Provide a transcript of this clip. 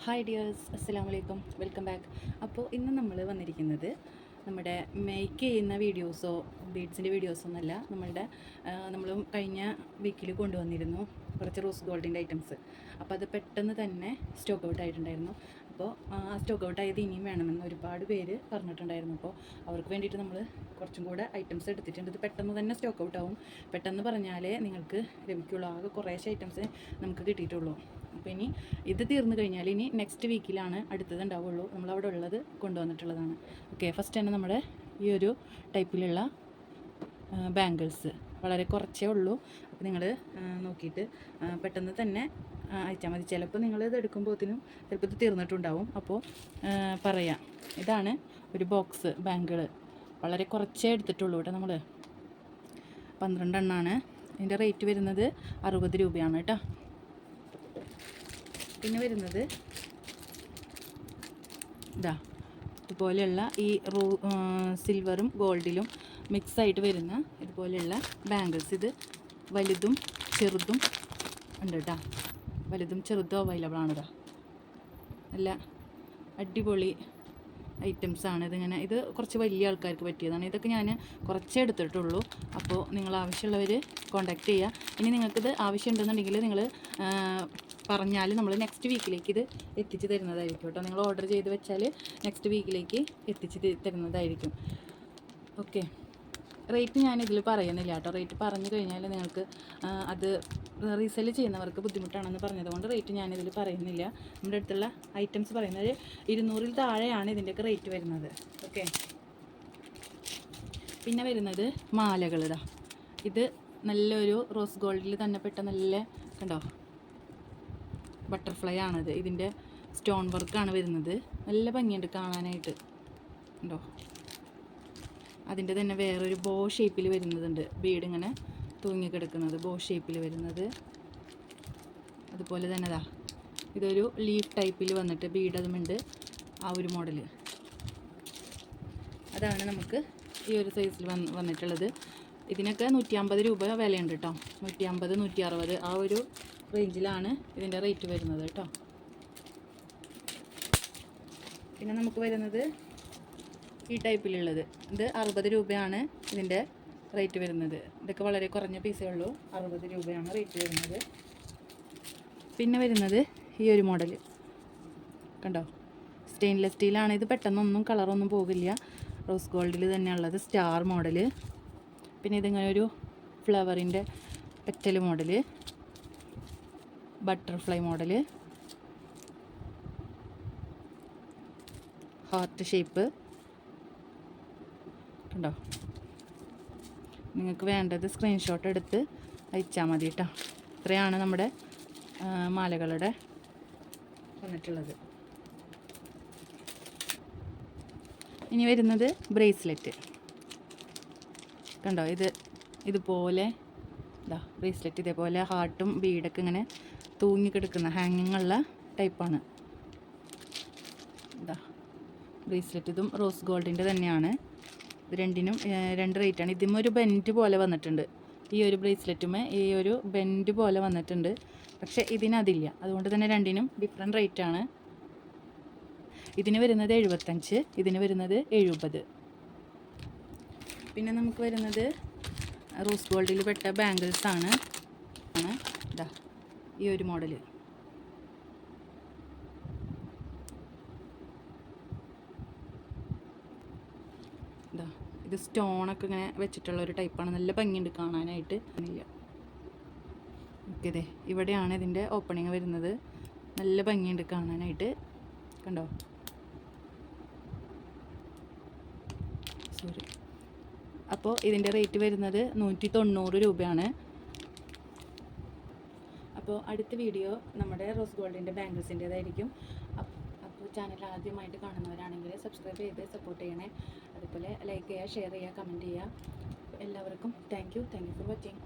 Hi dears, അസ്സലാമു അലൈക്കും, welcome back. അപ്പോൾ ഇന്ന് നമ്മൾ വന്നിരിക്കുന്നത് നമ്മുടെ മേക്ക് ചെയ്യുന്ന വീഡിയോസോ ബീഡ്സിൻ്റെ വീഡിയോസോ ഒന്നുമല്ല. നമ്മൾ കഴിഞ്ഞ വീക്കിൽ കൊണ്ടുവന്നിരുന്നു കുറച്ച് റോസ് ഗോൾഡിൻ്റെ ഐറ്റംസ്. അപ്പോൾ അത് പെട്ടെന്ന് തന്നെ സ്റ്റോക്ക് ഔട്ട് ആയിട്ടുണ്ടായിരുന്നു. അപ്പോൾ ആ സ്റ്റോക്ക് ഔട്ട് ആയത് ഇനിയും വേണമെന്ന് ഒരുപാട് പേര് പറഞ്ഞിട്ടുണ്ടായിരുന്നു. അപ്പോൾ അവർക്ക് വേണ്ടിയിട്ട് നമ്മൾ കുറച്ചും കൂടെ ഐറ്റംസ് എടുത്തിട്ടുണ്ട്. ഇത് പെട്ടെന്ന് തന്നെ സ്റ്റോക്ക് ഔട്ട് ആവും. പെട്ടെന്ന് പറഞ്ഞാലേ നിങ്ങൾക്ക് ലഭിക്കുള്ളൂ. ആകെ കുറേശ്ശെ ഐറ്റംസ് നമുക്ക് കിട്ടിയിട്ടുള്ളൂ. അപ്പോൾ ഇനി ഇത് തീർന്നു കഴിഞ്ഞാൽ ഇനി നെക്സ്റ്റ് വീക്കിലാണ് അടുത്തത് ഉണ്ടാവുള്ളൂ. നമ്മളവിടെ ഉള്ളത് കൊണ്ടുവന്നിട്ടുള്ളതാണ്. ഓക്കെ, ഫസ്റ്റ് തന്നെ നമ്മുടെ ഈ ഒരു ടൈപ്പിലുള്ള ബാംഗിൾസ് വളരെ കുറച്ചേ ഉള്ളൂ. അപ്പോൾ നിങ്ങൾ നോക്കിയിട്ട് പെട്ടെന്ന് തന്നെ അയച്ചാൽ മതി. ചിലപ്പോൾ നിങ്ങളിത് എടുക്കുമ്പോഴത്തേനും ചിലപ്പോൾ ഇത് തീർന്നിട്ടുണ്ടാവും. അപ്പോൾ പറയാം, ഇതാണ് ഒരു ബോക്സ് ബാംഗിൾ. വളരെ കുറച്ചേ എടുത്തിട്ടുള്ളൂ കേട്ടോ. നമ്മൾ 12 എണ്ണമാണ്. ഇതിൻ്റെ റേറ്റ് വരുന്നത് 60 രൂപയാണ് കേട്ടോ. പിന്നെ വരുന്നത് ഇതുപോലെയുള്ള ഈ സിൽവറും ഗോൾഡിലും മിക്സായിട്ട് വരുന്ന ഇതുപോലെയുള്ള ബാംഗിൾസ്. ഇത് വലുതും ചെറുതും ഉണ്ട് കേട്ടോ. വലുതും ചെറുതും അവൈലബിൾ ആണ്. നല്ല അടിപൊളി ഐറ്റംസാണ്. ഇത് കുറച്ച് വലിയ ആൾക്കാർക്ക് പറ്റിയതാണ്. ഇതൊക്കെ ഞാൻ കുറച്ചേ എടുത്തിട്ടുള്ളൂ. അപ്പോൾ നിങ്ങൾ ആവശ്യമുള്ളവർ കോൺടാക്റ്റ് ചെയ്യുക. ഇനി നിങ്ങൾക്കിത് ആവശ്യമുണ്ടെന്നുണ്ടെങ്കിൽ നിങ്ങൾ പറഞ്ഞാൽ നമ്മൾ നെക്സ്റ്റ് വീക്കിലേക്ക് ഇത് എത്തിച്ച് തരുന്നതായിരിക്കും കേട്ടോ. നിങ്ങൾ ഓർഡർ ചെയ്ത് വെച്ചാൽ നെക്സ്റ്റ് വീക്കിലേക്ക് എത്തിച്ച് തരുന്നതായിരിക്കും. ഓക്കെ, റേറ്റ് ഞാനിതിൽ പറയുന്നില്ല കേട്ടോ. റേറ്റ് പറഞ്ഞു കഴിഞ്ഞാൽ നിങ്ങൾക്ക് അത് റീസെല് ചെയ്യുന്നവർക്ക് ബുദ്ധിമുട്ടാണെന്ന് പറഞ്ഞതുകൊണ്ട് റേറ്റ് ഞാനിതിൽ പറയുന്നില്ല. നമ്മുടെ അടുത്തുള്ള ഐറ്റംസ് പറയുന്നത് 200-ൽ താഴെയാണ് ഇതിൻ്റെയൊക്കെ റേറ്റ് വരുന്നത്. ഓക്കെ, പിന്നെ വരുന്നത് മാലകൾ. ഇത് നല്ലൊരു റോസ് ഗോൾഡിൽ തന്നെ പെട്ട നല്ല കണ്ടോ ബട്ടർഫ്ലൈ ആണിത്. ഇതിൻ്റെ സ്റ്റോൺ വർക്കാണ് വരുന്നത്. നല്ല ഭംഗിയുണ്ട് കാണാനായിട്ട് കണ്ടോ. അതിൻ്റെ തന്നെ വേറൊരു ബോ ഷേപ്പിൽ വരുന്നതുണ്ട്. ബീഡ് ഇങ്ങനെ തൂങ്ങിക്കിടക്കുന്നത് ബോ ഷേപ്പിൽ വരുന്നത്. അതുപോലെ തന്നെ ഇതൊരു ലീഫ് ടൈപ്പിൽ വന്നിട്ട് ബീഡ് അതുമുണ്ട്. ആ ഒരു മോഡൽ അതാണ് നമുക്ക് ഈ ഒരു സൈസിൽ വന്നിട്ടുള്ളത്. ഇതിനൊക്കെ 150 രൂപ വിലയുണ്ട് കേട്ടോ. 150, 160 ആ ഒരു റേഞ്ചിലാണ് ഇതിൻ്റെ റേറ്റ് വരുന്നത് കേട്ടോ. പിന്നെ നമുക്ക് വരുന്നത് ഈ ടൈപ്പിലുള്ളത്. ഇത് 60 രൂപയാണ് ഇതിൻ്റെ റേറ്റ് വരുന്നത്. ഇതൊക്കെ വളരെ കുറഞ്ഞ പീസേ ഉള്ളൂ. 60 രൂപയാണ് റേറ്റ് വരുന്നത്. പിന്നെ വരുന്നത് ഈ ഒരു മോഡൽ കണ്ടോ, സ്റ്റെയിൻലെസ് സ്റ്റീലാണ്. ഇത് പെട്ടെന്നൊന്നും കളറൊന്നും പോകില്ല. റോസ് ഗോൾഡിൽ തന്നെയുള്ളത് സ്റ്റാർ മോഡൽ. പിന്നെ ഇതിങ്ങനെ ഒരു ഫ്ലവറിൻ്റെ petal model, butterfly model, heart shape കണ്ടോ. നിങ്ങൾക്ക് വേണ്ടത് സ്ക്രീൻഷോട്ട് എടുത്ത് അയച്ചാൽ മതി കേട്ടോ. ഇത്രയാണ് നമ്മുടെ മാലകളുടെ വന്നിട്ടുള്ളത്. ഇനി വരുന്നത് ബ്രേസ്ലെറ്റ് കണ്ടോ. ഇതുപോലെ ബ്രേസ്ലെറ്റ് ഇതേപോലെ ഹാർട്ടും ബീഡൊക്കെ ഇങ്ങനെ തൂങ്ങിക്കിടക്കുന്ന ഹാങ്ങിങ് ഉള്ള ടൈപ്പാണ്. ബ്രേസ്ലെറ്റ് ഇതും റോസ് ഗോൾഡിൻ്റെ തന്നെയാണ്. ഇത് രണ്ടിനും 2 റേറ്റാണ്. ഇതിലും ഒരു ബെൻഡ് പോലെ വന്നിട്ടുണ്ട്. ഈ ഒരു ബ്രേസ്ലെറ്റുമേ ഈ ഒരു ബെൻഡ് പോലെ വന്നിട്ടുണ്ട്. പക്ഷേ ഇതിനതില്ല. അതുകൊണ്ട് തന്നെ രണ്ടിനും ഡിഫറെൻറ്റ് റേറ്റാണ്. ഇതിന് വരുന്നത് 75, ഇതിന് വരുന്നത് 70. പിന്നെ നമുക്ക് വരുന്നത് റോസ് ഗോൾഡിൽ പെട്ട ബാംഗിൾസാണ്. ഈ ഒരു മോഡൽ. ഇത് സ്റ്റോണൊക്കെ ഇങ്ങനെ വെച്ചിട്ടുള്ള ഒരു ടൈപ്പാണ്. നല്ല ഭംഗിയുണ്ട് കാണാനായിട്ട്. ഓക്കെ, ഇവിടെയാണ് ഇതിൻ്റെ ഓപ്പണിങ് വരുന്നത്. നല്ല ഭംഗിയുണ്ട് കാണാനായിട്ട് കണ്ടോ. സോറി. അപ്പോൾ ഇതിൻ്റെ റേറ്റ് വരുന്നത് 190 രൂപയാണ്. അപ്പോൾ അടുത്ത വീഡിയോ നമ്മുടെ റോസ് ഗോൾഡിൻ്റെ ബാംഗിൾസിൻ്റേതായിരിക്കും. അപ്പോൾ ചാനൽ ആദ്യമായിട്ട് കാണുന്നവരാണെങ്കിൽ സബ്സ്ക്രൈബ് ചെയ്ത് സപ്പോർട്ട് ചെയ്യണേ. അതുപോലെ ലൈക്ക് ചെയ്യുക, ഷെയർ ചെയ്യുക, കമൻറ്റ് ചെയ്യുക. എല്ലാവർക്കും താങ്ക് യു ഫോർ വാച്ചിങ്.